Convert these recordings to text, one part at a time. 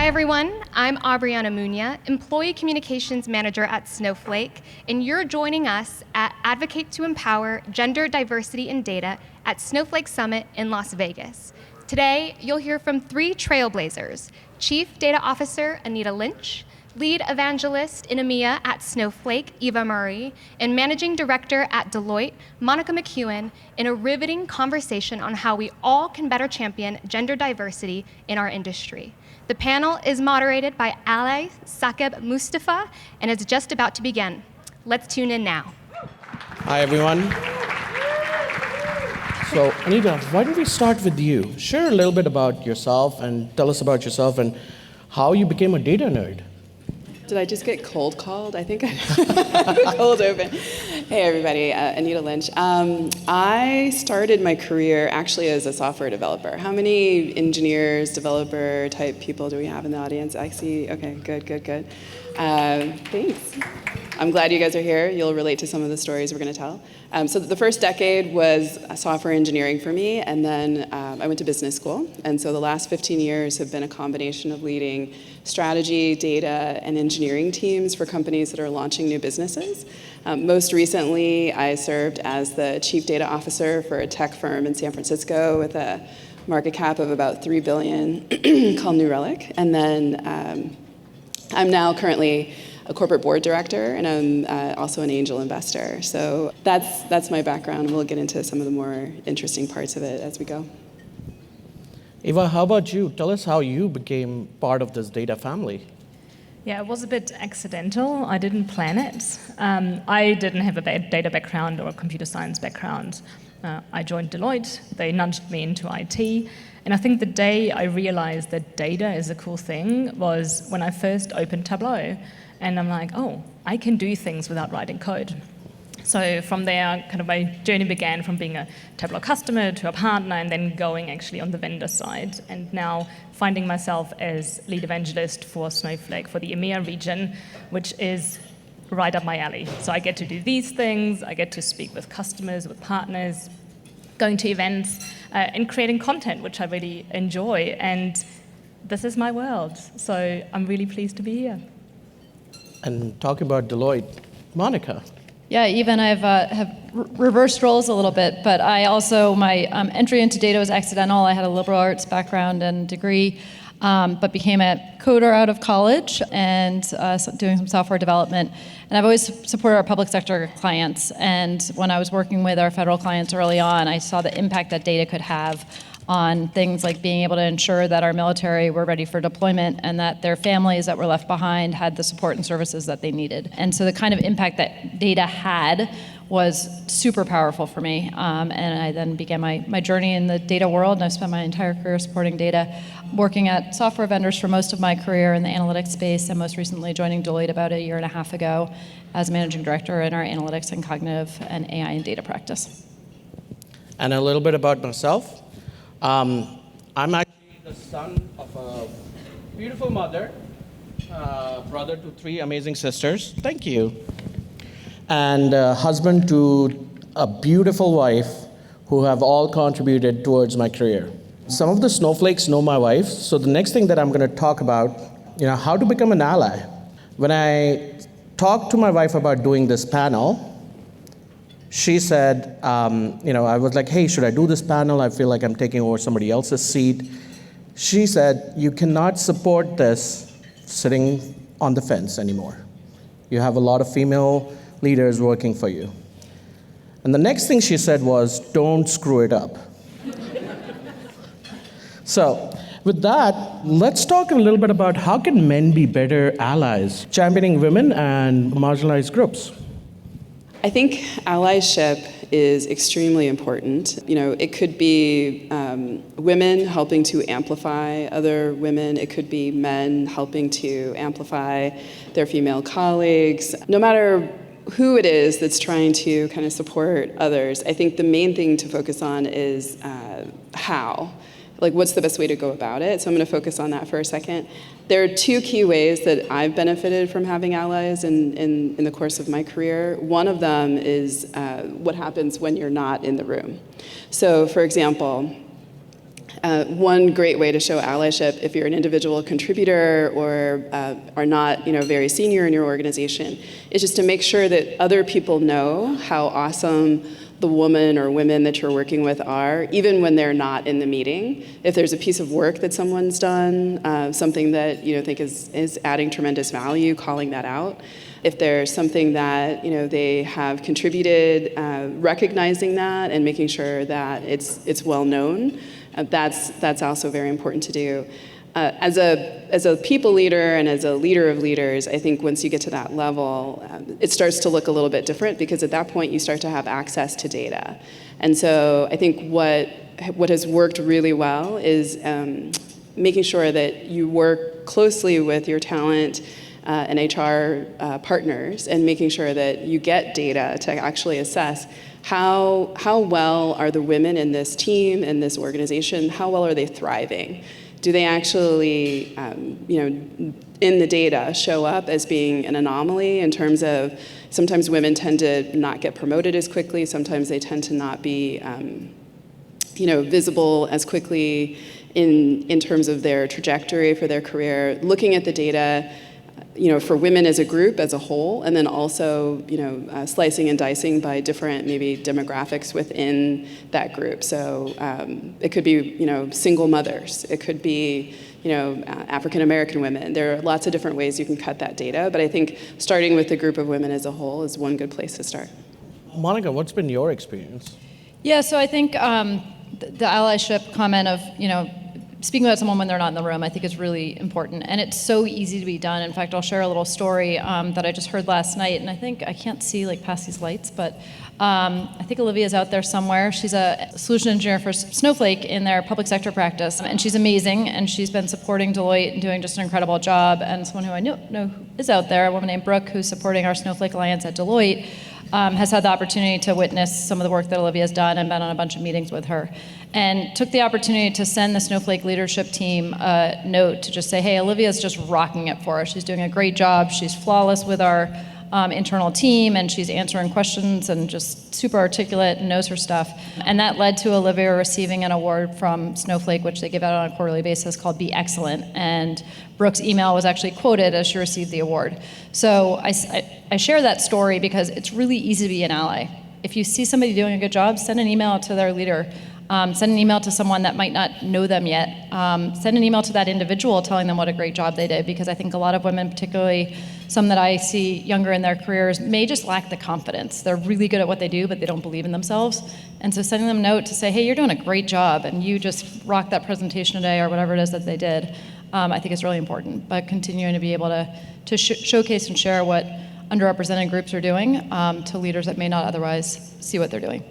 Hi everyone, I'm Aubriana Munya, Employee Communications Manager at Snowflake, and you're joining us at Advocate to Empower Gender Diversity in Data at Snowflake Summit in Las Vegas. Today, you'll hear from 3 trailblazers: Chief Data Officer Anita Lynch, Lead Evangelist in EMEA at Snowflake, Eva Murray, and Managing Director at Deloitte, Monica McEwen, in a riveting conversation on how we all can better champion gender diversity in our industry. The panel is moderated by ally Saqib Mustafa and is just about to begin. Let's tune in now. Hi, everyone. So, Anita, why don't we start with you? Share a little bit about yourself and tell us about yourself and how you became a data nerd. Did I just get cold called? I think I have a cold open. Hey everybody, Anita Lynch. I started my career actually as a software developer. How many engineers, developer type people do we have in the audience? I see, okay, good. Thanks. I'm glad you guys are here. You'll relate to some of the stories we're gonna tell. So the first decade was software engineering for me, and then I went to business school. And so the last 15 years have been a combination of leading strategy, data, and engineering teams for companies that are launching new businesses. Most recently, I served as the chief data officer for a tech firm in San Francisco with a market cap of about $3 billion called New Relic. And then I'm now currently a corporate board director, and I'm also an angel investor. So that's my background. We'll get into some of the more interesting parts of it as we go. Eva, how about you? Tell us how you became part of this data family. Yeah, it was a bit accidental. I didn't plan it. I didn't have a data background or a computer science background. I joined Deloitte. They nudged me into IT. And I think the day I realized that data is a cool thing was when I first opened Tableau. And I'm like, oh, I can do things without writing code. So from there, kind of my journey began from being a Tableau customer to a partner and then going actually on the vendor side. And now finding myself as lead evangelist for Snowflake for the EMEA region, which is right up my alley. So I get to do these things, I get to speak with customers, with partners, going to events, and creating content, which I really enjoy. And this is my world. So I'm really pleased to be here. And talking about Deloitte, Monica. Yeah, Eva and I have reversed roles a little bit, but I also, my entry into data was accidental. I had a liberal arts background and degree, but became a coder out of college and doing some software development. And I've always supported our public sector clients. And when I was working with our federal clients early on, I saw the impact that data could have on things like being able to ensure that our military were ready for deployment and that their families that were left behind had the support and services that they needed. And so the kind of impact that data had was super powerful for me. And I then began my journey in the data world, and I've spent my entire career supporting data, working at software vendors for most of my career in the analytics space, and most recently joining Deloitte about a year and a half ago as managing director in our analytics and cognitive and AI and data practice. And a little bit about myself. I'm actually the son of a beautiful mother, brother to 3 amazing sisters. Thank you. And husband to a beautiful wife who have all contributed towards my career. Some of the snowflakes know my wife, so the next thing that I'm going to talk about, how to become an ally. When I talked to my wife about doing this panel, she said, I was like, hey, should I do this panel? I feel like I'm taking over somebody else's seat. She said, you cannot support this sitting on the fence anymore. You have a lot of female leaders working for you. And the next thing she said was, don't screw it up. So with that, let's talk a little bit about how can men be better allies, championing women and marginalized groups. I think allyship is extremely important. It could be women helping to amplify other women. It could be men helping to amplify their female colleagues. No matter who it is that's trying to kind of support others, I think the main thing to focus on is how. Like, what's the best way to go about it? So I'm going to focus on that for a second. There are 2 key ways that I've benefited from having allies in the course of my career. One of them is what happens when you're not in the room. So, for example, One great way to show allyship, if you're an individual contributor or are not, very senior in your organization, is just to make sure that other people know how awesome the woman or women that you're working with are, even when they're not in the meeting. If there's a piece of work that someone's done, something that you think is adding tremendous value, calling that out. If there's something that they have contributed, recognizing that and making sure that it's well known. That's also very important to do. As a people leader and as a leader of leaders, I think once you get to that level, it starts to look a little bit different, because at that point you start to have access to data. And so I think what has worked really well is making sure that you work closely with your talent and HR partners, and making sure that you get data to actually assess how well are the women in this team, in this organization, how well are they thriving? Do they actually, in the data, show up as being an anomaly in terms of sometimes women tend to not get promoted as quickly, sometimes they tend to not be, visible as quickly in terms of their trajectory for their career. Looking at the data, for women as a group, as a whole, and then also, slicing and dicing by different maybe demographics within that group. So it could be, single mothers. It could be, African American women. There are lots of different ways you can cut that data, but I think starting with the group of women as a whole is one good place to start. Monica, what's been your experience? Yeah, so I think the allyship comment of, speaking about someone when they're not in the room, I think is really important. And it's so easy to be done. In fact, I'll share a little story that I just heard last night. And I think, I can't see past these lights, but I think Olivia's out there somewhere. She's a solution engineer for Snowflake in their public sector practice. And she's amazing. And she's been supporting Deloitte and doing just an incredible job. And someone who I know is out there, a woman named Brooke, who's supporting our Snowflake Alliance at Deloitte, has had the opportunity to witness some of the work that Olivia's done and been on a bunch of meetings with her. And took the opportunity to send the Snowflake leadership team a note to just say, hey, Olivia's just rocking it for us. She's doing a great job. She's flawless with our internal team, and she's answering questions and just super articulate and knows her stuff. And that led to Olivia receiving an award from Snowflake, which they give out on a quarterly basis, called Be Excellent. And Brooke's email was actually quoted as she received the award. So I share that story because it's really easy to be an ally. If you see somebody doing a good job, send an email to their leader. Send an email to someone that might not know them yet. Send an email to that individual telling them what a great job they did, because I think a lot of women, particularly some that I see younger in their careers, may just lack the confidence. They're really good at what they do, but they don't believe in themselves. And so sending them a note to say, hey, you're doing a great job, and you just rocked that presentation today, or whatever it is that they did, I think is really important. But continuing to be able to showcase and share what underrepresented groups are doing to leaders that may not otherwise see what they're doing.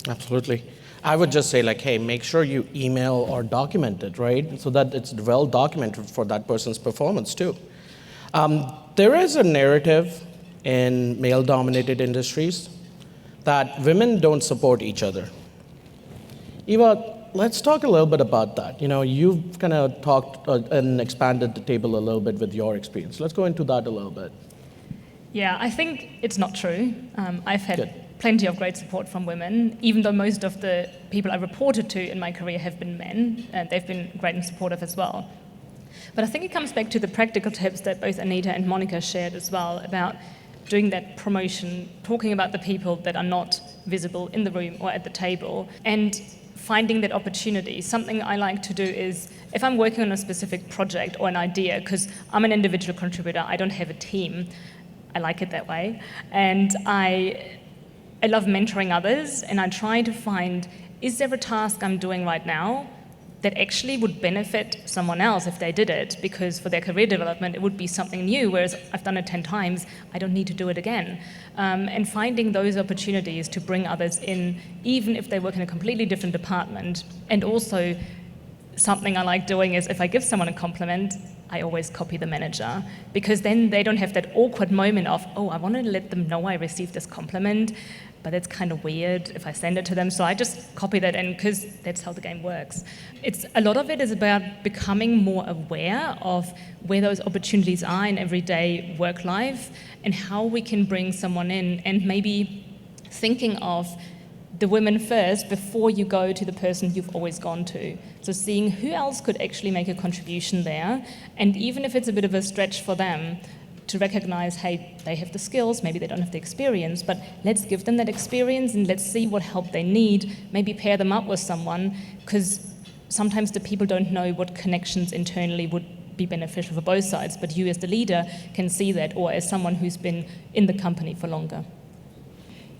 Absolutely. I would just say, hey, make sure you email or document it, right? So that it's well documented for that person's performance too. There is a narrative in male-dominated industries that women don't support each other. Eva, let's talk a little bit about that. You've kind of talked and expanded the table a little bit with your experience. Let's go into that a little bit. Yeah, I think it's not true. I've had plenty of great support from women, even though most of the people I reported to in my career have been men, and they've been great and supportive as well. But I think it comes back to the practical tips that both Anita and Monica shared as well about doing that promotion, talking about the people that are not visible in the room or at the table, and finding that opportunity. Something I like to do is, if I'm working on a specific project or an idea, because I'm an individual contributor, I don't have a team, I like it that way, and I love mentoring others, and I try to find, is there a task I'm doing right now that actually would benefit someone else if they did it? Because for their career development, it would be something new, whereas I've done it 10 times, I don't need to do it again. And finding those opportunities to bring others in, even if they work in a completely different department. And also, something I like doing is, if I give someone a compliment, I always copy the manager, because then they don't have that awkward moment of, oh, I wanted to let them know I received this compliment, but it's kind of weird if I send it to them. So I just copy that in, because that's how the game works. A lot of it is about becoming more aware of where those opportunities are in everyday work life and how we can bring someone in, and maybe thinking of the women first before you go to the person you've always gone to. So seeing who else could actually make a contribution there, and even if it's a bit of a stretch for them, to recognize, hey, they have the skills, maybe they don't have the experience, but let's give them that experience and let's see what help they need, maybe pair them up with someone, because sometimes the people don't know what connections internally would be beneficial for both sides, but you as the leader can see that, or as someone who's been in the company for longer.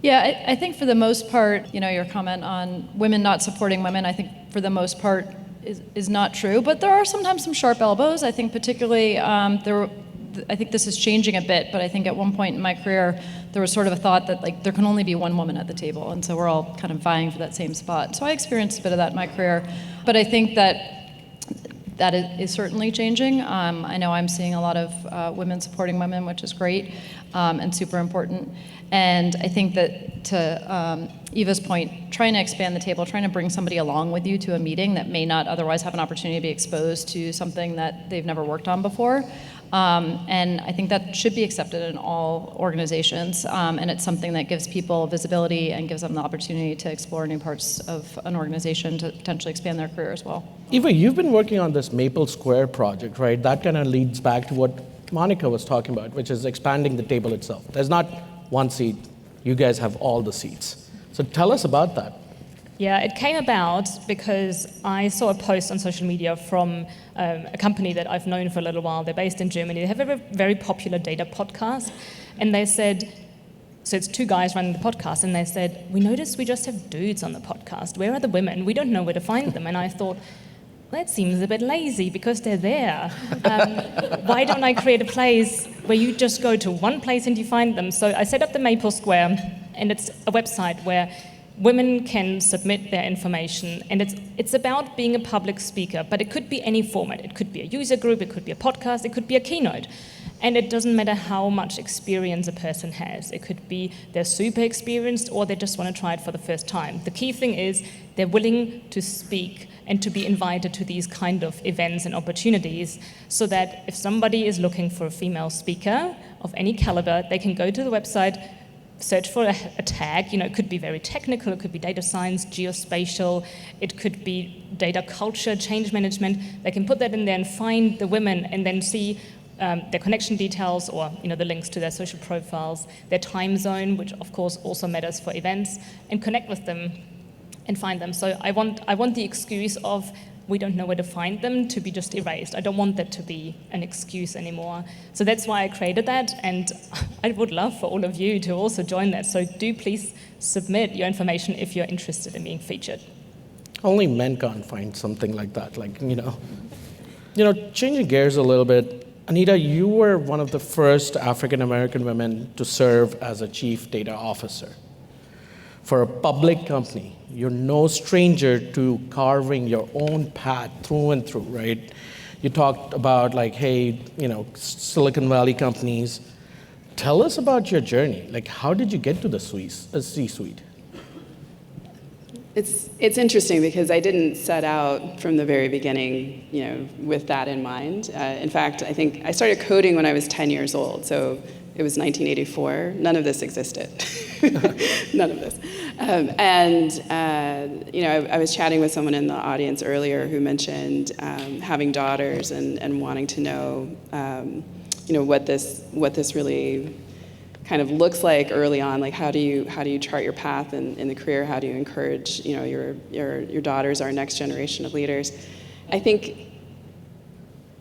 Yeah, I think for the most part, your comment on women not supporting women, I think for the most part is not true, but there are sometimes some sharp elbows. I think particularly I think this is changing a bit, but I think at one point in my career, there was sort of a thought that there can only be one woman at the table, and so we're all kind of vying for that same spot. So I experienced a bit of that in my career, but I think that is certainly changing. I know I'm seeing a lot of women supporting women, which is great and super important. And I think that to Eva's point, trying to expand the table, trying to bring somebody along with you to a meeting that may not otherwise have an opportunity to be exposed to something that they've never worked on before. And I think that should be accepted in all organizations, and it's something that gives people visibility and gives them the opportunity to explore new parts of an organization to potentially expand their career as well. Eva, you've been working on this Maple Square project, right? That kind of leads back to what Monica was talking about, which is expanding the table itself. There's not one seat, you guys have all the seats. So tell us about that. Yeah, it came about because I saw a post on social media from a company that I've known for a little while. They're based in Germany. They have a very popular data podcast. And they said, so it's two guys running the podcast, and they said, we noticed we just have dudes on the podcast. Where are the women? We don't know where to find them. And I thought, that seems a bit lazy because they're there. Why don't I create a place where you just go to one place and you find them? So I set up the Maple Square, and it's a website where women can submit their information, and it's about being a public speaker, but it could be any format. It could be a user group, it could be a podcast, it could be a keynote. And it doesn't matter how much experience a person has. It could be they're super experienced or they just want to try it for the first time. The key thing is they're willing to speak and to be invited to these kind of events and opportunities, so that if somebody is looking for a female speaker of any caliber, they can go to the website, search for a tag. It could be very technical, it could be data science, geospatial, it could be data culture, change management. They can put that in there and find the women and then see their connection details, or the links to their social profiles, their time zone, which of course also matters for events, and connect with them and find them. So I want the excuse of we don't know where to find them to be just erased. I don't want that to be an excuse anymore. So that's why I created that, and I would love for all of you to also join that. So do please submit your information if you're interested in being featured. Only men can't find something like that, changing gears a little bit. Anita, you were one of the first African-American women to serve as a chief data officer. For a public company, you're no stranger to carving your own path through and through, right? You talked about Silicon Valley companies. Tell us about your journey. How did you get to the C-suite? It's interesting because I didn't set out from the very beginning, with that in mind. In fact, I think I started coding when I was 10 years old, so it was 1984. None of this existed. None of this. I was chatting with someone in the audience earlier who mentioned having daughters and wanting to know, what this really kind of looks like early on. How do you chart your path in the career? How do you encourage, your daughters, our next generation of leaders? I think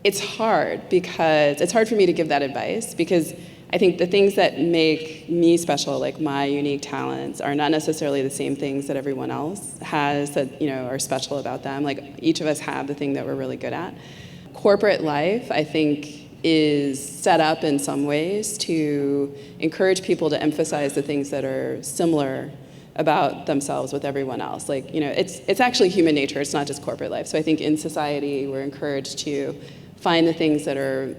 it's hard because it's hard for me to give that advice, because I think the things that make me special, like my unique talents, are not necessarily the same things that everyone else has that are special about them. Each of us have the thing that we're really good at. Corporate life, I think, is set up in some ways to encourage people to emphasize the things that are similar about themselves with everyone else. It's actually human nature. It's not just corporate life. So I think in society, we're encouraged to find the things that are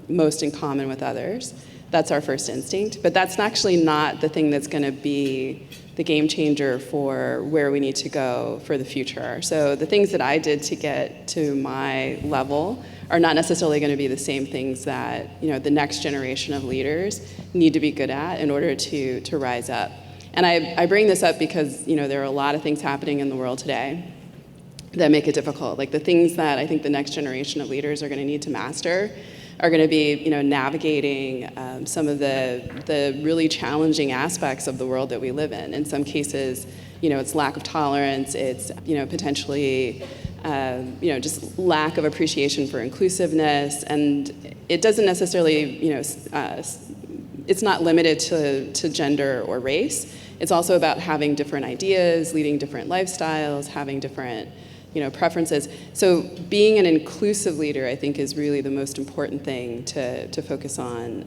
most in common with others. That's our first instinct. But that's actually not the thing that's going to be the game changer for where we need to go for the future. So the things that I did to get to my level are not necessarily going to be the same things that the next generation of leaders need to be good at in order to rise up. And I bring this up because, there are a lot of things happening in the world today that make it difficult. Like the things that I think the next generation of leaders are going to need to master are going to be, navigating some of the really challenging aspects of the world that we live in. In some cases, it's lack of tolerance, it's, potentially, just lack of appreciation for inclusiveness, and it doesn't necessarily, it's not limited to gender or race. It's also about having different ideas, leading different lifestyles, having different preferences. So being an inclusive leader, I think, is really the most important thing to focus on.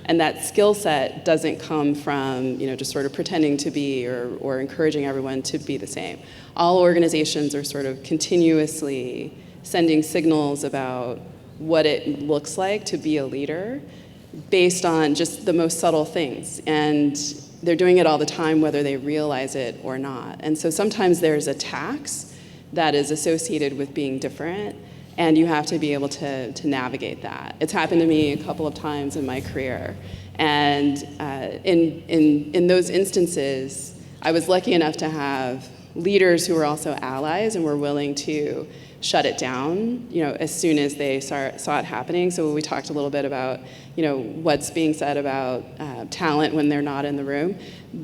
And that skill set doesn't come from, just sort of pretending to be or encouraging everyone to be the same. All organizations are sort of continuously sending signals about what it looks like to be a leader based on just the most subtle things. And they're doing it all the time, whether they realize it or not. And so sometimes there's a tax that is associated with being different, and you have to be able to navigate that. It's happened to me a couple of times in my career, and in those instances, I was lucky enough to have leaders who were also allies and were willing to shut it down, as soon as they saw it happening. So we talked a little bit about, what's being said about talent when they're not in the room.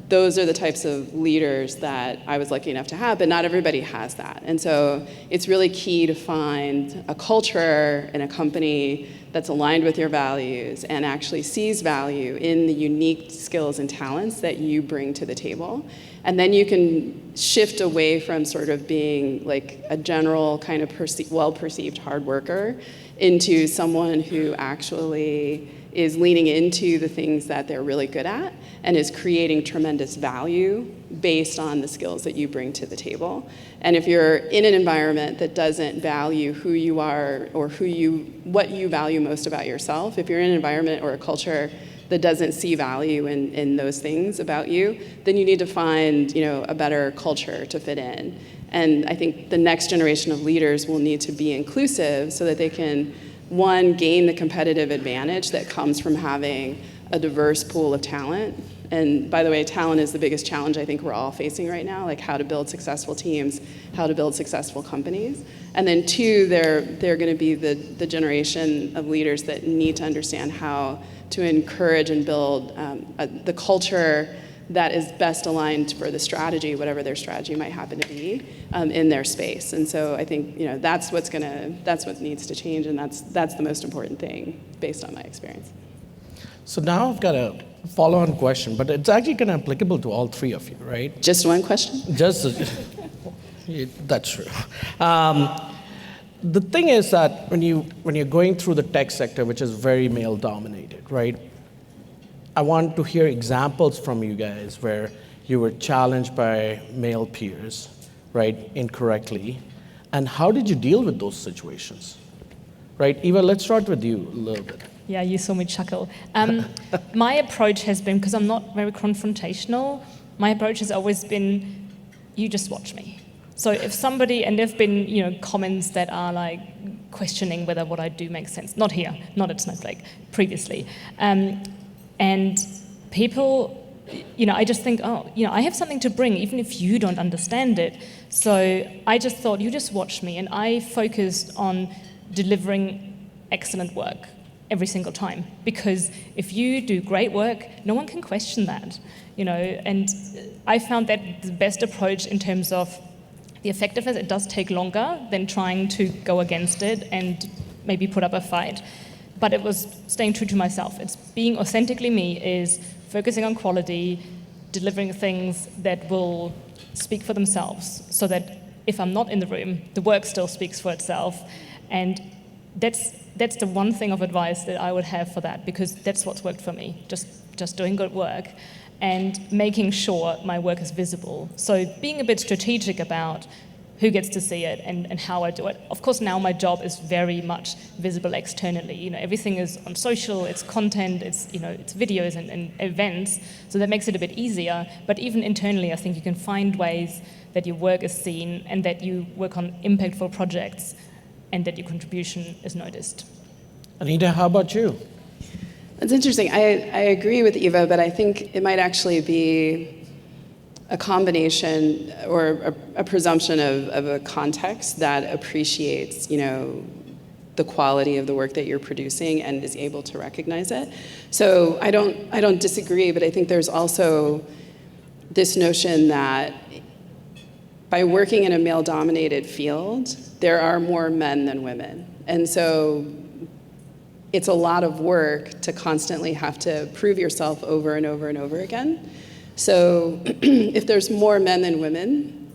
Those are the types of leaders that I was lucky enough to have, but not everybody has that. And so it's really key to find a culture in a company that's aligned with your values and actually sees value in the unique skills and talents that you bring to the table. And then you can shift away from sort of being like a general kind of well-perceived hard worker into someone who actually is leaning into the things that they're really good at and is creating tremendous value based on the skills that you bring to the table. And if you're in an environment that doesn't value who you are or what you value most about yourself, if you're in an environment or a culture that doesn't see value in those things about you, then you need to find, a better culture to fit in. And I think the next generation of leaders will need to be inclusive so that they can, one, gain the competitive advantage that comes from having a diverse pool of talent. And by the way, talent is the biggest challenge I think we're all facing right now, like how to build successful teams, how to build successful companies. And then two, they're going to be the generation of leaders that need to understand how to encourage and build the culture that is best aligned for the strategy, whatever their strategy might happen to be, in their space. And so I think that's what needs to change, and that's the most important thing based on my experience. So now I've got a follow-on question, but it's actually kind of applicable to all three of you, right? Just one question? That's true. The thing is that when you're going through the tech sector, which is very male-dominated, right? I want to hear examples from you guys where you were challenged by male peers, right, incorrectly, and how did you deal with those situations, right? Eva, let's start with you a little bit. Yeah, you saw me chuckle. My approach has been, because I'm not very confrontational, my approach has always been, you just watch me. So if somebody, and there've been, comments that are like questioning whether what I do makes sense. Not here, not at Snowflake, previously. And people, I just think, I have something to bring, even if you don't understand it. So I just thought, you just watch me. And I focused on delivering excellent work every single time. Because if you do great work, no one can question that, And I found that the best approach in terms of the effectiveness, it does take longer than trying to go against it and maybe put up a fight. But it was staying true to myself. It's being authentically me, is focusing on quality, delivering things that will speak for themselves, so that if I'm not in the room, the work still speaks for itself. And that's the one thing of advice that I would have for that, because that's what's worked for me, just doing good work and making sure my work is visible. So being a bit strategic about who gets to see it and how I do it. Of course, now my job is very much visible externally. Everything is on social, it's content, it's videos and events, so that makes it a bit easier. But even internally, I think you can find ways that your work is seen and that you work on impactful projects and that your contribution is noticed. Anita, how about you? It's interesting. I agree with Eva, but I think it might actually be a combination or a presumption of a context that appreciates, the quality of the work that you're producing and is able to recognize it. So I don't disagree, but I think there's also this notion that by working in a male-dominated field, there are more men than women. And so it's a lot of work to constantly have to prove yourself over and over and over again. So if there's more men than women,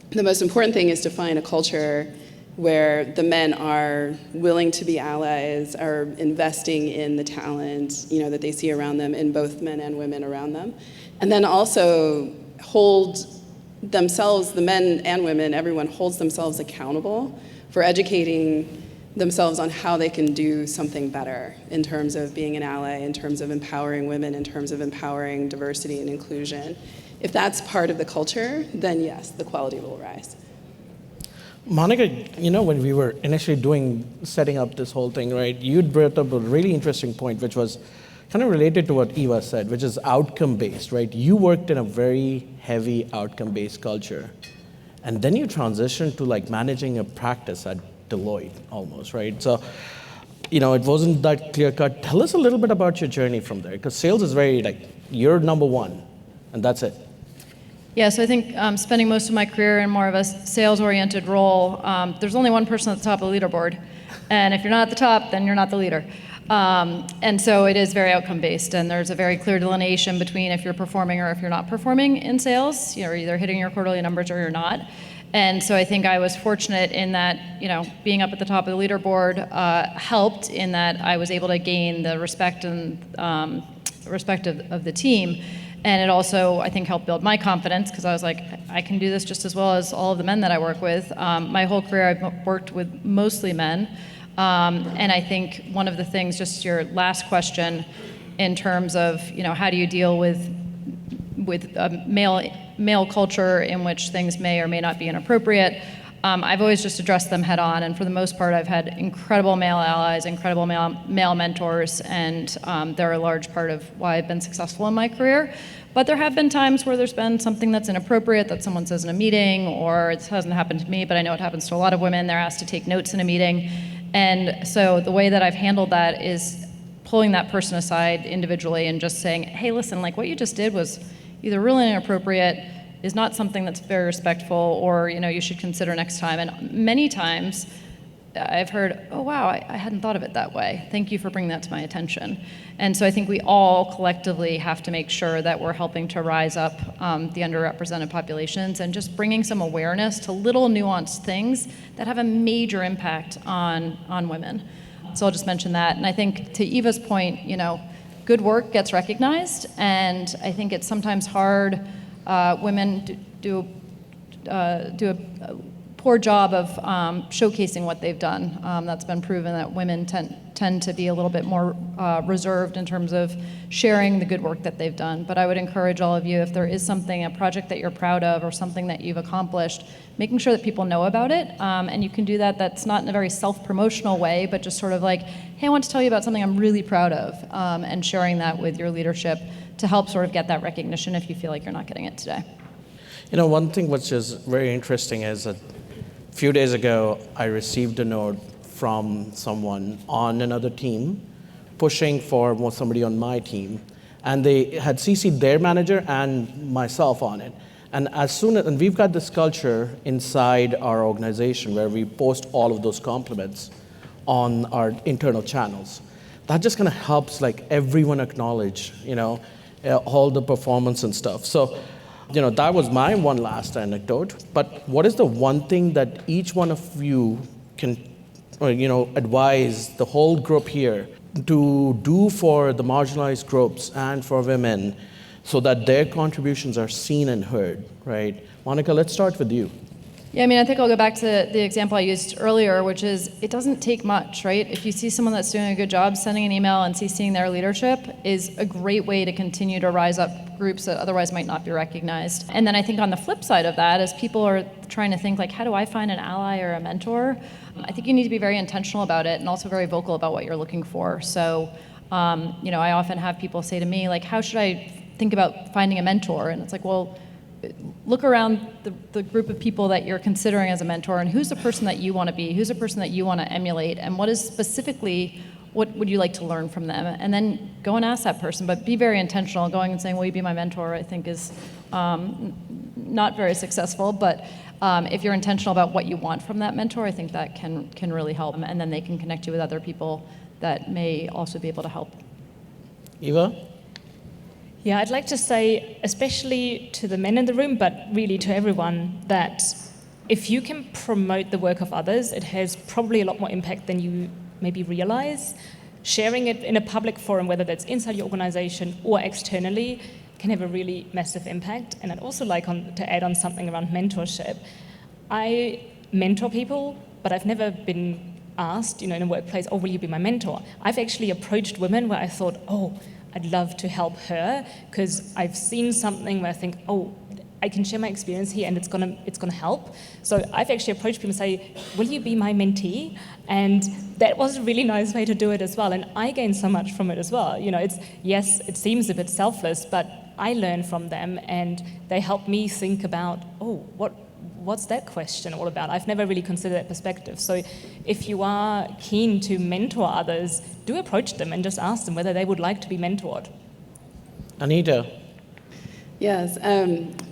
the most important thing is to find a culture where the men are willing to be allies, are investing in the talent, that they see around them, in both men and women around them. And then also hold themselves, the men and women, everyone holds themselves accountable for educating themselves on how they can do something better in terms of being an ally, in terms of empowering women, in terms of empowering diversity and inclusion. If that's part of the culture, then yes, the quality will rise. Monica, when we were initially setting up this whole thing, right, you'd brought up a really interesting point, which was kind of related to what Eva said, which is outcome-based, right? You worked in a very heavy outcome-based culture, and then you transitioned to managing a practice at Deloitte almost, right? So, it wasn't that clear-cut. Tell us a little bit about your journey from there, because sales is very you're number one, and that's it. Yeah, so I think spending most of my career in more of a sales-oriented role, there's only one person at the top of the leaderboard. And if you're not at the top, then you're not the leader. And so it is very outcome-based, and there's a very clear delineation between if you're performing or if you're not performing in sales. You're either hitting your quarterly numbers or you're not. And so I think I was fortunate in that, being up at the top of the leaderboard helped in that I was able to gain the respect and respect of the team. And it also, I think, helped build my confidence because I was like, I can do this just as well as all of the men that I work with. My whole career, I've worked with mostly men. And I think one of the things, just your last question, in terms of, how do you deal with a male culture in which things may or may not be inappropriate, I've always just addressed them head on, and for the most part, I've had incredible male allies, incredible male mentors, and they're a large part of why I've been successful in my career. But there have been times where there's been something that's inappropriate that someone says in a meeting, or it hasn't happened to me, but I know it happens to a lot of women. They're asked to take notes in a meeting. And so the way that I've handled that is pulling that person aside individually and just saying, hey, listen, what you just did was either really inappropriate, is not something that's very respectful, or you should consider next time. And many times I've heard, oh wow, I hadn't thought of it that way. Thank you for bringing that to my attention. And so I think we all collectively have to make sure that we're helping to rise up the underrepresented populations and just bringing some awareness to little nuanced things that have a major impact on women. So I'll just mention that. And I think to Eva's point, good work gets recognized, and I think it's sometimes hard. Women do a poor job of showcasing what they've done. That's been proven that women tend to be a little bit more reserved in terms of sharing the good work that they've done. But I would encourage all of you, if there is something, a project that you're proud of or something that you've accomplished, making sure that people know about it. And you can do that. That's not in a very self-promotional way, but just sort of hey, I want to tell you about something I'm really proud of, and sharing that with your leadership to help sort of get that recognition if you feel like you're not getting it today. One thing which is very interesting is that a few days ago, I received a note from someone on another team pushing for somebody on my team, and they had CC'd their manager and myself on it. And and we've got this culture inside our organization where we post all of those compliments on our internal channels. That just kind of helps everyone acknowledge, all the performance and stuff. So, that was my one last anecdote. But what is the one thing that each one of you can, advise the whole group here to do for the marginalized groups and for women so that their contributions are seen and heard, right? Monica, let's start with you. Yeah, I think I'll go back to the example I used earlier, which is it doesn't take much, right? If you see someone that's doing a good job, sending an email and CCing their leadership is a great way to continue to rise up groups that otherwise might not be recognized. And then I think on the flip side of that, as people are trying to think how do I find an ally or a mentor? I think you need to be very intentional about it and also very vocal about what you're looking for. So, I often have people say to me, how should I think about finding a mentor? And it's well, look around the group of people that you're considering as a mentor, and who's the person that you want to be, who's the person that you want to emulate, and what is specifically, what would you like to learn from them? And then go and ask that person, but be very intentional. Going and saying, will you be my mentor, I think is not very successful, but if you're intentional about what you want from that mentor, I think that can really help, and then they can connect you with other people that may also be able to help. Eva? Yeah, I'd like to say, especially to the men in the room, but really to everyone, that if you can promote the work of others, it has probably a lot more impact than you maybe realize. Sharing it in a public forum, whether that's inside your organization or externally, can have a really massive impact. And I'd also like to add on something around mentorship. I mentor people, but I've never been asked, in a workplace, oh, will you be my mentor? I've actually approached women where I thought, oh, I'd love to help her, because I've seen something where I think, oh, I can share my experience here and it's gonna help. So I've actually approached people and say, will you be my mentee? And that was a really nice way to do it as well. And I gained so much from it as well. Yes, it seems a bit selfless, but I learn from them and they help me think about, oh, what's that question all about? I've never really considered that perspective. So if you are keen to mentor others, do approach them and just ask them whether they would like to be mentored. Anita? Yes,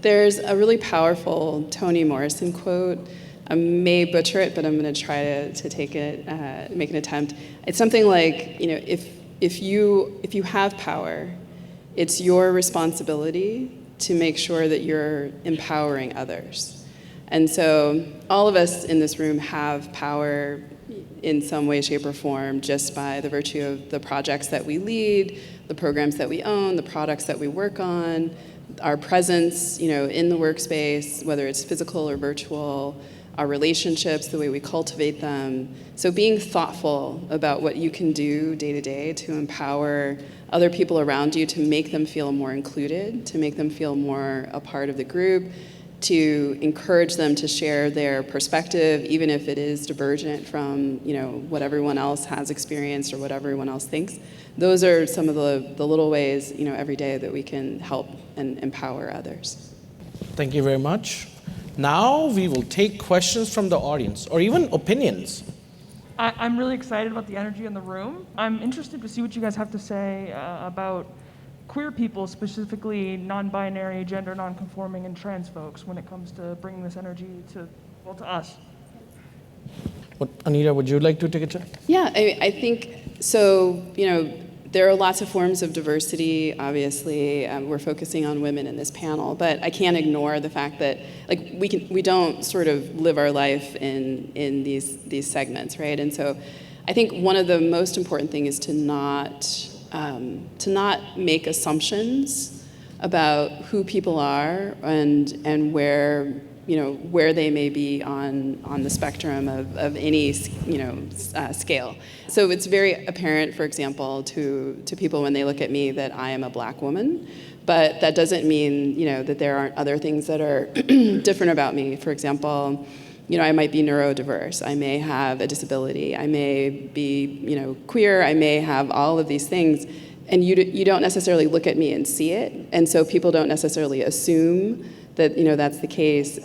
there's a really powerful Toni Morrison quote. I may butcher it, but I'm going to try to take it, make an attempt. It's something like, if you have power, it's your responsibility to make sure that you're empowering others. And so all of us in this room have power in some way, shape, or form just by the virtue of the projects that we lead, the programs that we own, the products that we work on, our presence, in the workspace, whether it's physical or virtual, our relationships, the way we cultivate them. So being thoughtful about what you can do day to day to empower other people around you, to make them feel more included, to make them feel more a part of the group, to encourage them to share their perspective, even if it is divergent from what everyone else has experienced or what everyone else thinks. Those are some of the little ways every day that we can help and empower others. Thank you very much. Now we will take questions from the audience or even opinions. I'm really excited about the energy in the room. I'm interested to see what you guys have to say about queer people, specifically non-binary, gender non-conforming, and trans folks when it comes to bringing this energy to us. Anita, would you like to take a chance? Yeah, I think so. There are lots of forms of diversity. Obviously, we're focusing on women in this panel, but I can't ignore the fact that we don't sort of live our life in these segments, right? And so, I think one of the most important things is to not make assumptions about who people are and where they may be on the spectrum of any scale. So it's very apparent, for example, to people when they look at me that I am a black woman, but that doesn't mean that there aren't other things that are different about me. For example, I might be neurodiverse. I may have a disability. I may be queer. I may have all of these things. And you don't necessarily look at me and see it, and so people don't necessarily assume that that's the case.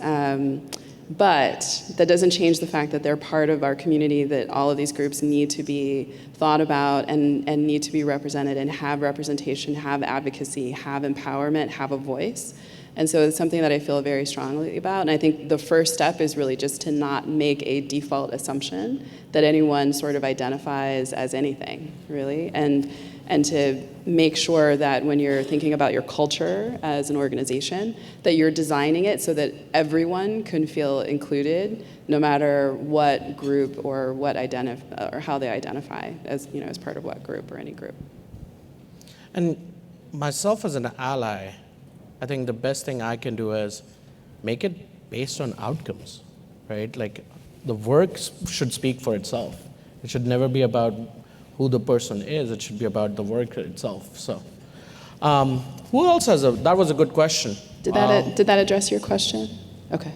But that doesn't change the fact that they're part of our community, that all of these groups need to be thought about and need to be represented and have representation, have advocacy, have empowerment, have a voice. And so it's something that I feel very strongly about. And I think the first step is really just to not make a default assumption that anyone sort of identifies as anything, really. And to make sure that when you're thinking about your culture as an organization, that you're designing it so that everyone can feel included, no matter what group or or how they identify as as part of what group or any group. And myself as an ally, I think the best thing I can do is make it based on outcomes, right? Like the work should speak for itself. It should never be about who the person is. It should be about the work itself. So, who else has that was a good question. Did that address your question? Okay.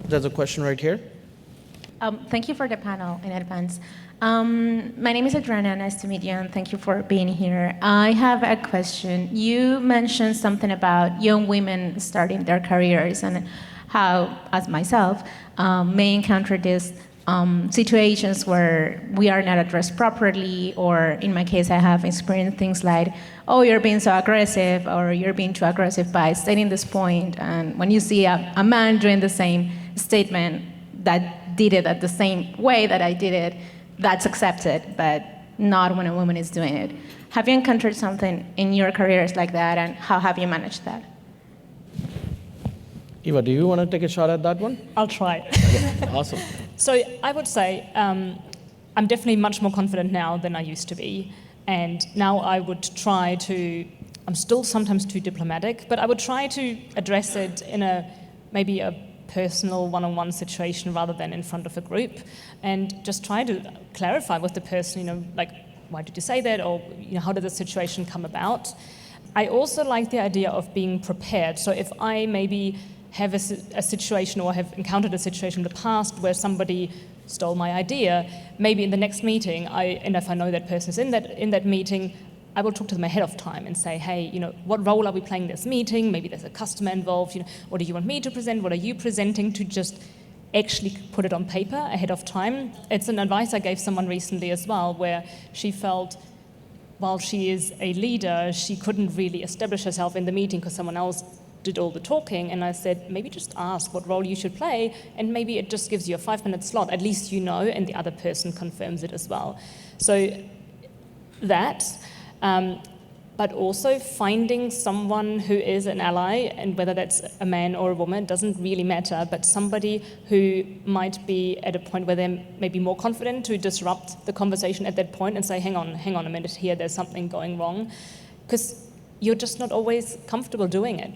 There's a question right here. Thank you for the panel in advance. My name is Adriana. Nice to meet you, and thank you for being here. I have a question. You mentioned something about young women starting their careers and how, as myself, may encounter these situations where we are not addressed properly, or in my case, I have experienced things like, oh, you're being so aggressive, or you're being too aggressive by stating this point. And when you see a man doing the same statement that did it at the same way that I did it, that's accepted, but not when a woman is doing it. Have you encountered something in your careers like that, and how have you managed that? Eva, do you want to take a shot at that one? I'll try. Okay, awesome. So I would say I'm definitely much more confident now than I used to be. And now I would try to, I'm still sometimes too diplomatic, but I would try to address it in maybe a personal one-on-one situation rather than in front of a group, and just try to clarify with the person, like, why did you say that, or how did the situation come about? I also like the idea of being prepared. So if I maybe have a situation or have encountered a situation in the past where somebody stole my idea, maybe in the next meeting, and if I know that person is in that meeting, I will talk to them ahead of time and say, hey, what role are we playing in this meeting? Maybe there's a customer involved. What do you want me to present? What are you presenting? To just actually put it on paper ahead of time. It's an advice I gave someone recently as well, where she felt while she is a leader, she couldn't really establish herself in the meeting because someone else did all the talking. And I said, maybe just ask what role you should play, and maybe it just gives you a 5-minute slot. At least and the other person confirms it as well. So that. But also finding someone who is an ally, and whether that's a man or a woman, doesn't really matter, but somebody who might be at a point where they're maybe more confident to disrupt the conversation at that point and say, hang on a minute here, there's something going wrong. Because you're just not always comfortable doing it,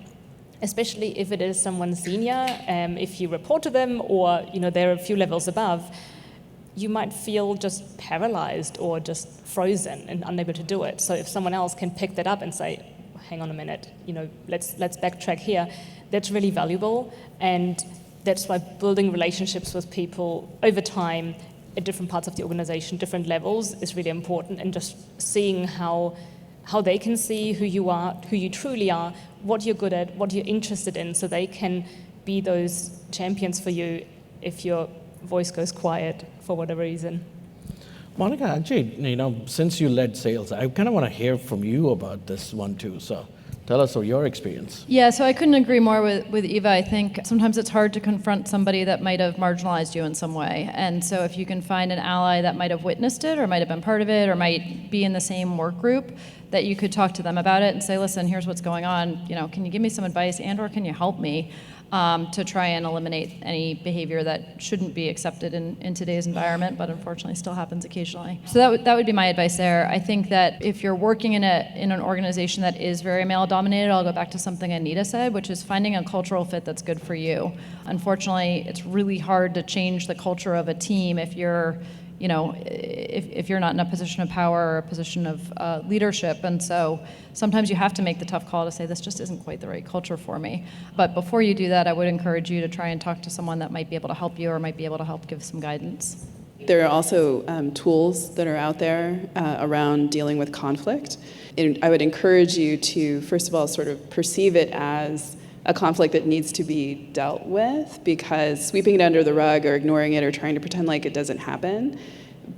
especially if it is someone senior, if you report to them, or they're a few levels above. You might feel just paralyzed or just frozen and unable to do it. So if someone else can pick that up and say, hang on a minute, let's backtrack here, that's really valuable. And that's why building relationships with people over time at different parts of the organization, different levels, is really important. And just seeing how they can see who you are, who you truly are, what you're good at, what you're interested in, so they can be those champions for you if your voice goes quiet for whatever reason. Monica, actually, since you led sales, I kind of want to hear from you about this one too. So tell us your experience. Yeah, so I couldn't agree more with Eva. I think sometimes it's hard to confront somebody that might have marginalized you in some way. And so if you can find an ally that might have witnessed it, or might have been part of it, or might be in the same work group, that you could talk to them about it and say, listen, here's what's going on. Can you give me some advice, and or can you help me to try and eliminate any behavior that shouldn't be accepted in today's environment, but unfortunately still happens occasionally. So that would be my advice there. I think that if you're working in an organization that is very male-dominated, I'll go back to something Anita said, which is finding a cultural fit that's good for you. Unfortunately, it's really hard to change the culture of a team if you're if you're not in a position of power or a position of leadership. And so sometimes you have to make the tough call to say, this just isn't quite the right culture for me. But before you do that, I would encourage you to try and talk to someone that might be able to help you, or might be able to help give some guidance. There are also tools that are out there around dealing with conflict. And I would encourage you to, first of all, sort of perceive it as a conflict that needs to be dealt with, because sweeping it under the rug or ignoring it or trying to pretend like it doesn't happen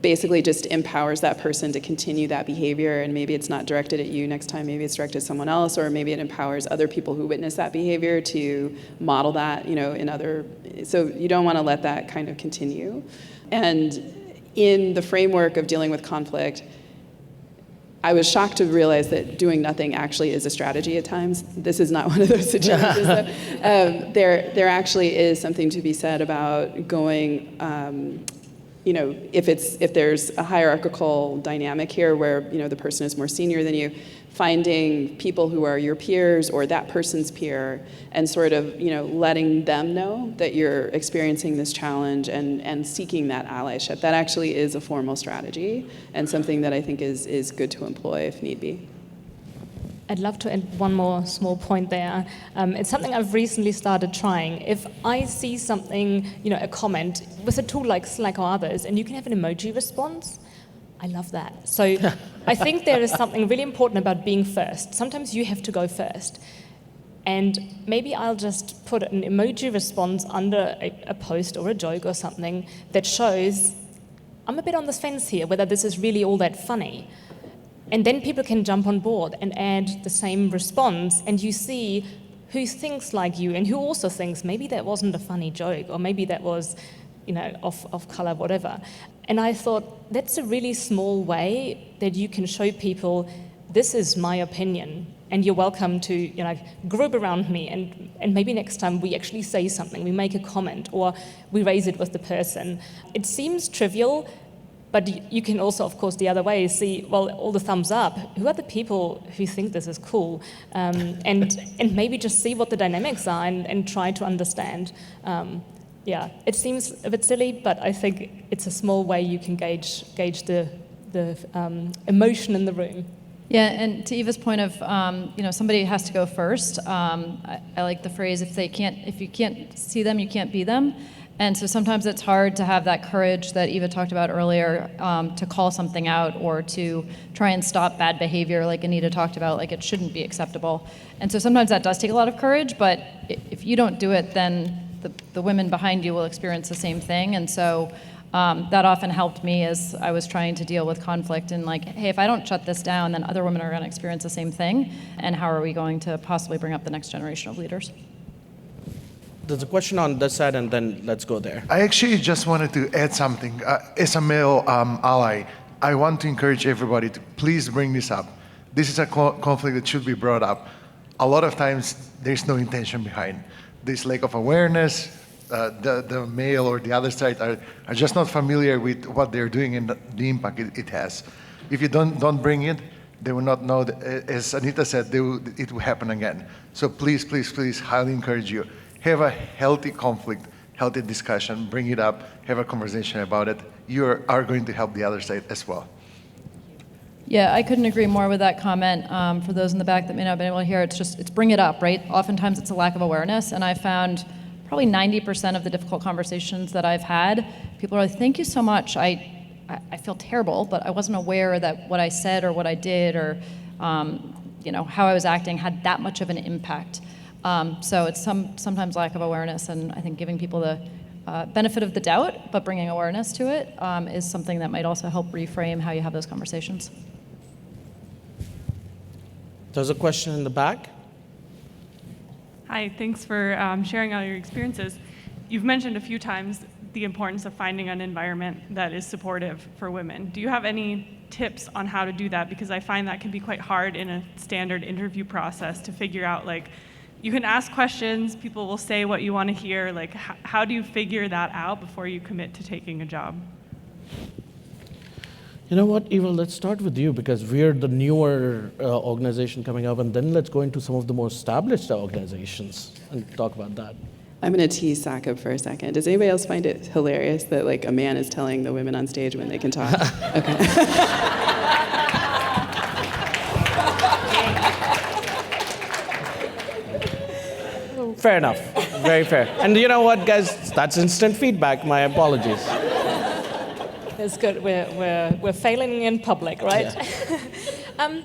basically just empowers that person to continue that behavior. And maybe it's not directed at you next time, maybe it's directed at someone else, or maybe it empowers other people who witness that behavior to model that, in other, so you don't want to let that kind of continue. And in the framework of dealing with conflict, I was shocked to realize that doing nothing actually is a strategy at times. This is not one of those situations. There actually is something to be said about going, if there's a hierarchical dynamic here where the person is more senior than you, finding people who are your peers or that person's peer, and sort of letting them know that you're experiencing this challenge and seeking that allyship. That actually is a formal strategy, and something that I think is good to employ if need be. I'd love to add one more small point there. It's something I've recently started trying. If I see something, a comment with a tool like Slack or others, and you can have an emoji response, I love that. So I think there is something really important about being first. Sometimes you have to go first. And maybe I'll just put an emoji response under a post or a joke or something that shows I'm a bit on the fence here, whether this is really all that funny. And then people can jump on board and add the same response, and you see who thinks like you and who also thinks maybe that wasn't a funny joke, or maybe that was, off color, whatever. And I thought that's a really small way that you can show people this is my opinion, and you're welcome to, group around me, and maybe next time we actually say something, we make a comment, or we raise it with the person. It seems trivial. But you can also, of course, the other way, see, well, all the thumbs up. Who are the people who think this is cool? And maybe just see what the dynamics are and try to understand. It seems a bit silly, but I think it's a small way you can gauge the emotion in the room. Yeah, and to Eva's point of, somebody has to go first. I like the phrase, if you can't see them, you can't be them. And so sometimes it's hard to have that courage that Eva talked about earlier, to call something out or to try and stop bad behavior, like Anita talked about, like it shouldn't be acceptable. And so sometimes that does take a lot of courage, but if you don't do it, then the women behind you will experience the same thing. And so that often helped me as I was trying to deal with conflict and like, hey, if I don't shut this down, then other women are going to experience the same thing. And how are we going to possibly bring up the next generation of leaders? There's a question on this side, and then let's go there. I actually just wanted to add something. As a male ally, I want to encourage everybody to please bring this up. This is a conflict that should be brought up. A lot of times, there's no intention behind. This lack of awareness, the male or the other side are just not familiar with what they're doing and the impact it has. If you don't bring it, they will not know that, as Anita said, it will happen again. So please, please, please, highly encourage you. Have a healthy conflict, healthy discussion, bring it up, have a conversation about it. You are going to help the other side as well. Yeah, I couldn't agree more with that comment. For those in the back that may not have been able to hear, it's bring it up, right? Oftentimes it's a lack of awareness, and I found probably 90% of the difficult conversations that I've had, people are like, thank you so much. I feel terrible, but I wasn't aware that what I said or what I did or how I was acting had that much of an impact. So it's sometimes lack of awareness, and I think giving people the benefit of the doubt, but bringing awareness to it is something that might also help reframe how you have those conversations. There's a question in the back. Hi, thanks for sharing all your experiences. You've mentioned a few times the importance of finding an environment that is supportive for women. Do you have any tips on how to do that? Because I find that can be quite hard in a standard interview process to figure out, like, you can ask questions, people will say what you want to hear. Like, how do you figure that out before you commit to taking a job? You know what, Eva, let's start with you because we're the newer organization coming up, and then let's go into some of the more established organizations and talk about that. I'm going to tease Saqib for a second. Does anybody else find it hilarious that like a man is telling the women on stage when they can talk? Okay. Fair enough. Very fair. And you know what, guys? That's instant feedback. My apologies. It's good. We're failing in public, right? Yeah.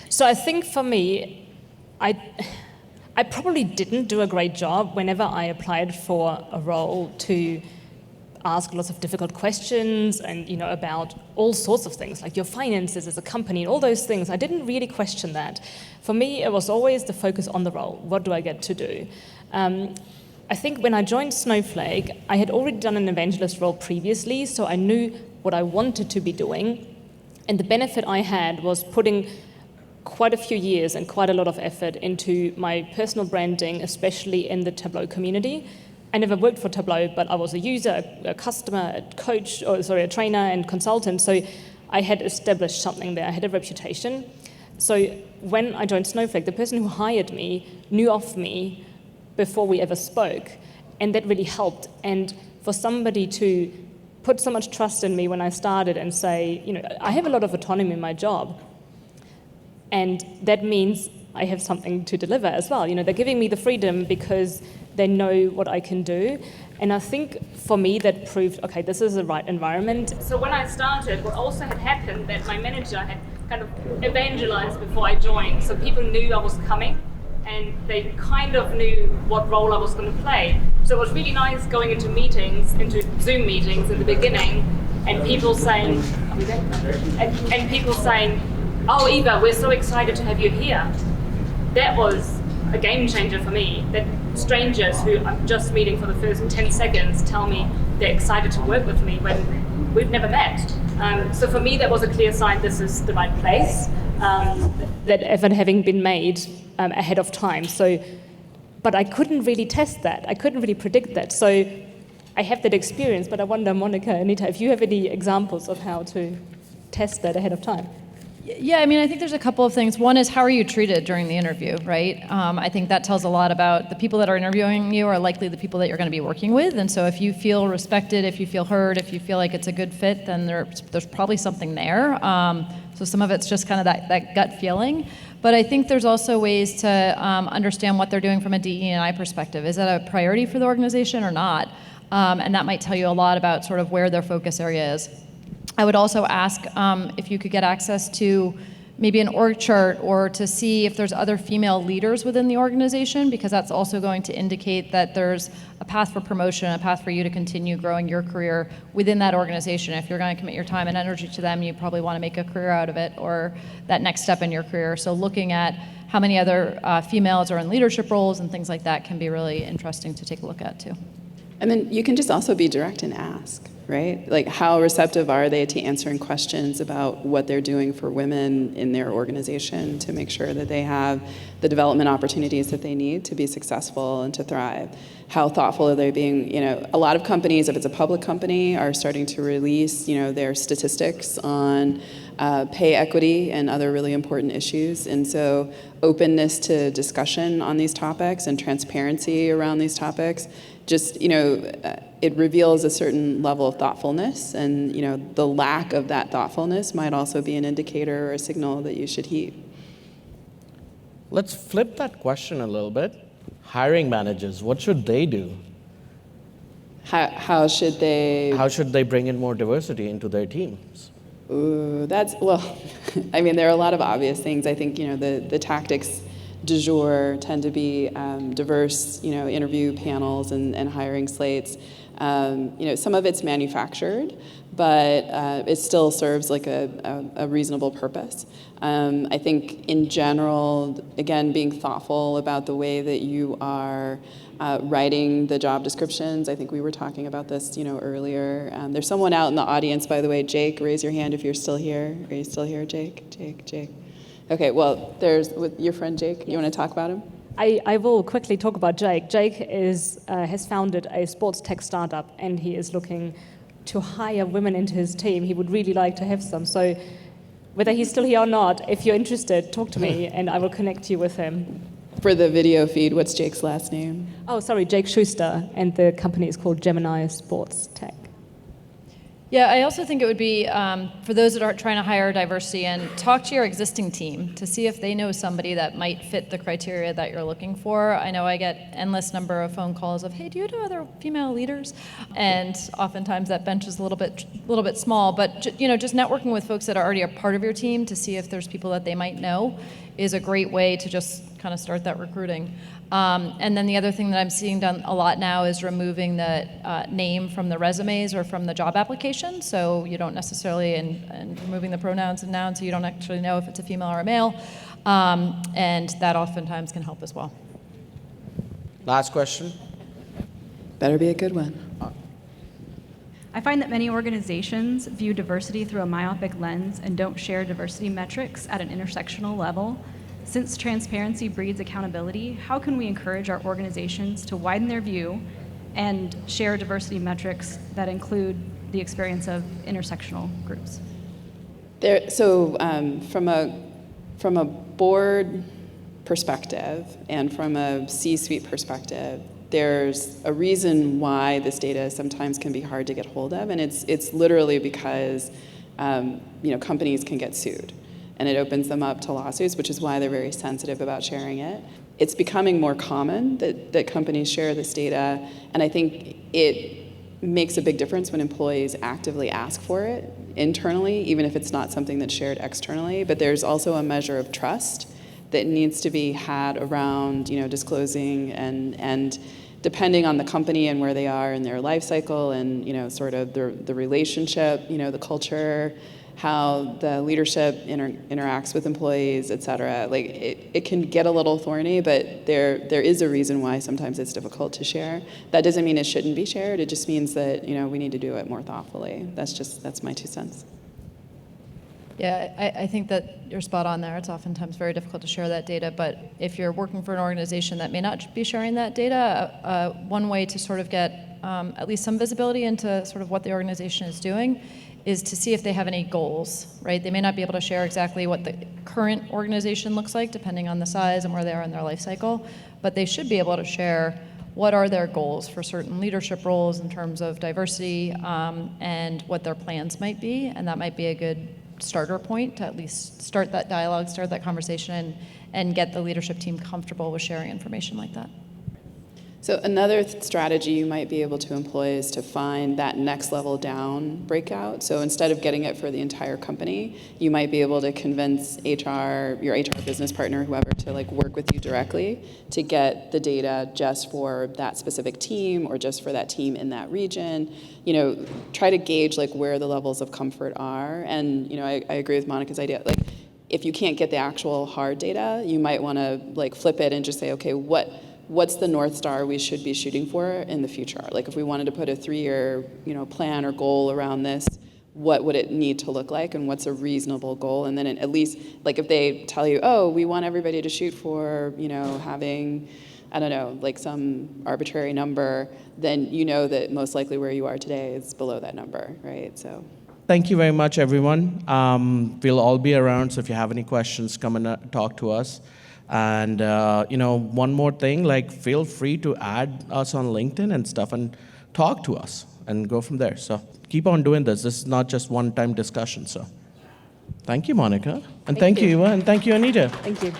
So I think for me, I probably didn't do a great job whenever I applied for a role to ask lots of difficult questions and about all sorts of things, like your finances as a company and all those things. I didn't really question that. For me, it was always the focus on the role. What do I get to do? I think when I joined Snowflake, I had already done an evangelist role previously, so I knew what I wanted to be doing. And the benefit I had was putting quite a few years and quite a lot of effort into my personal branding, especially in the Tableau community. I never worked for Tableau, but I was a user, a customer, a trainer and consultant, so I had established something there. I had a reputation. So when I joined Snowflake, the person who hired me knew of me before we ever spoke, and that really helped. And for somebody to put so much trust in me when I started and say, I have a lot of autonomy in my job, And that means I have something to deliver as well. You know, they're giving me the freedom because they know what I can do. And I think for me that proved, okay, this is the right environment. So when I started, what also had happened that my manager had kind of evangelized before I joined. So people knew I was coming and they kind of knew what role I was going to play. So it was really nice going into meetings, into Zoom meetings in the beginning, and people saying, and people saying, oh, Eva, we're so excited to have you here. That was a game changer for me, that strangers who I'm just meeting for the first 10 seconds tell me they're excited to work with me when we've never met. So for me, that was a clear sign this is the right place, that effort having been made ahead of time. So, but I couldn't really test that. I couldn't really predict that. So I have that experience, but I wonder, Monica, Anita, if you have any examples of how to test that ahead of time. Yeah, I mean, I think there's a couple of things. One is, how are you treated during the interview, right? I think that tells a lot about the people that are interviewing you are likely the people that you're going to be working with. And so if you feel respected, if you feel heard, if you feel like it's a good fit, then there's probably something there. So some of it's just kind of that gut feeling. But I think there's also ways to understand what they're doing from a DE&I perspective. Is that a priority for the organization or not? And that might tell you a lot about sort of where their focus area is. I would also ask if you could get access to maybe an org chart, or to see if there's other female leaders within the organization, because that's also going to indicate that there's a path for promotion, a path for you to continue growing your career within that organization. If you're going to commit your time and energy to them, you probably want to make a career out of it, or that next step in your career. So looking at how many other females are in leadership roles and things like that can be really interesting to take a look at too. And then you can just also be direct and ask, right? Like, how receptive are they to answering questions about what they're doing for women in their organization to make sure that they have the development opportunities that they need to be successful and to thrive? How thoughtful are they being? You know, a lot of companies, if it's a public company, are starting to release, you know, their statistics on pay equity and other really important issues. And so openness to discussion on these topics and transparency around these topics, just, you know, it reveals a certain level of thoughtfulness, and, you know, the lack of that thoughtfulness might also be an indicator or a signal that you should heed. Let's flip that question a little bit. Hiring managers, what should they do? How should they? How should they bring in more diversity into their teams? Ooh, well, I mean, there are a lot of obvious things. I think, you know, the tactics du jour tend to be diverse, you know, interview panels and hiring slates. You know, some of it's manufactured, but it still serves like a reasonable purpose. I think in general, again, being thoughtful about the way that you are writing the job descriptions. I think we were talking about this, you know, earlier. There's someone out in the audience, by the way. Jake, raise your hand if you're still here. Are you still here, Jake? Jake. Okay, well, there's with your friend Jake. You want to talk about him? I will quickly talk about Jake. Jake has founded a sports tech startup, and he is looking to hire women into his team. He would really like to have some. So whether he's still here or not, if you're interested, talk to me, and I will connect you with him. For the video feed, what's Jake's last name? Oh, sorry, Jake Schuster, and the company is called Gemini Sports Tech. Yeah, I also think it would be, for those that are trying to hire diversity, and talk to your existing team to see if they know somebody that might fit the criteria that you're looking for. I know I get endless number of phone calls of, hey, do you know other female leaders? And oftentimes that bench is a little bit small, but you know, just networking with folks that are already a part of your team to see if there's people that they might know is a great way to just kind of start that recruiting. And then the other thing that I'm seeing done a lot now is removing the name from the resumes or from the job application, so you don't necessarily, and removing the pronouns and nouns, so you don't actually know if it's a female or a male, and that oftentimes can help as well. Last question. Better be a good one. I find that many organizations view diversity through a myopic lens and don't share diversity metrics at an intersectional level. Since transparency breeds accountability, how can we encourage our organizations to widen their view and share diversity metrics that include the experience of intersectional groups? From a board perspective and from a C-suite perspective, there's a reason why this data sometimes can be hard to get hold of, and it's literally because you know, companies can get sued. and it opens them up to lawsuits, which is why they're very sensitive about sharing it. It's becoming more common that companies share this data, and I think it makes a big difference when employees actively ask for it internally, even if it's not something that's shared externally. But there's also a measure of trust that needs to be had around, disclosing and depending on the company and where they are in their life cycle and, sort of the relationship, the culture, how the leadership interacts with employees, et cetera. Like it can get a little thorny, but there is a reason why sometimes it's difficult to share. That doesn't mean it shouldn't be shared. It just means that, we need to do it more thoughtfully. That's my 2 cents. Yeah, I think that you're spot on there. It's oftentimes very difficult to share that data, but if you're working for an organization that may not be sharing that data, one way to sort of get at least some visibility into sort of what the organization is doing is to see if they have any goals, right? They may not be able to share exactly what the current organization looks like, depending on the size and where they are in their life cycle, but they should be able to share what are their goals for certain leadership roles in terms of diversity and what their plans might be, and that might be a good starter point to at least start that dialogue, start that conversation, and get the leadership team comfortable with sharing information like that. So another strategy you might be able to employ is to find that next level down breakout. So instead of getting it for the entire company, you might be able to convince your HR business partner, whoever, to work with you directly to get the data just for that specific team or just for that team in that region. Try to gauge where the levels of comfort are. And I agree with Monica's idea. If you can't get the actual hard data, you might want to flip it and just say, okay, what's the North Star we should be shooting for in the future? If we wanted to put a 3-year, plan or goal around this, what would it need to look like, and what's a reasonable goal? And then at least, if they tell you, oh, we want everybody to shoot for, having, I don't know, some arbitrary number, then that most likely where you are today is below that number, right? So. Thank you very much, everyone. We'll all be around, so if you have any questions, come and talk to us. And, one more thing, feel free to add us on LinkedIn and stuff and talk to us and go from there. So keep on doing this. This is not just one-time discussion. So thank you, Monica. And thank you, Eva. And thank you, Anita. Thank you.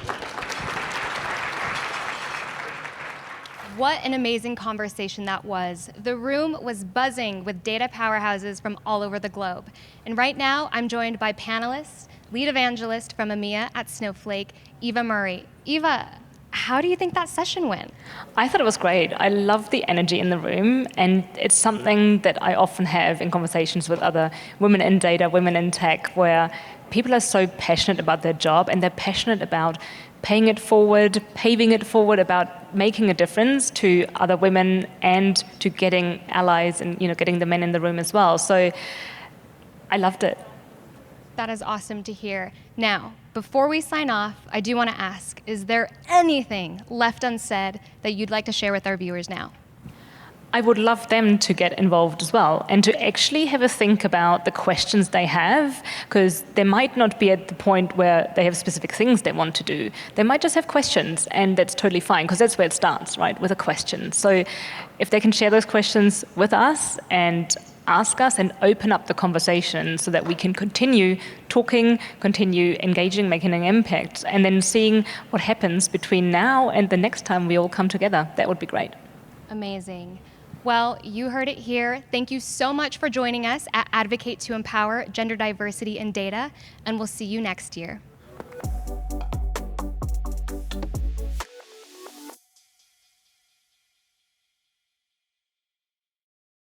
What an amazing conversation that was. The room was buzzing with data powerhouses from all over the globe. And right now, I'm joined by Panelist, lead evangelist from EMEA at Snowflake, Eva Murray. Eva, how do you think that session went? I thought it was great. I love the energy in the room, and it's something that I often have in conversations with other women in data, women in tech, where people are so passionate about their job, and they're passionate about paying it forward, paving it forward, about making a difference to other women and to getting allies and getting the men in the room as well. So I loved it. That is awesome to hear. Now, before we sign off, I do want to ask, is there anything left unsaid that you'd like to share with our viewers now? I would love them to get involved as well and to actually have a think about the questions they have, because they might not be at the point where they have specific things they want to do. They might just have questions, and that's totally fine, because that's where it starts, right, with a question. So if they can share those questions with us and ask us and open up the conversation so that we can continue talking, continue engaging, making an impact, and then seeing what happens between now and the next time we all come together, that would be great. Amazing. Well, you heard it here. Thank you so much for joining us at Advocate to Empower Gender Diversity in Data, and we'll see you next year.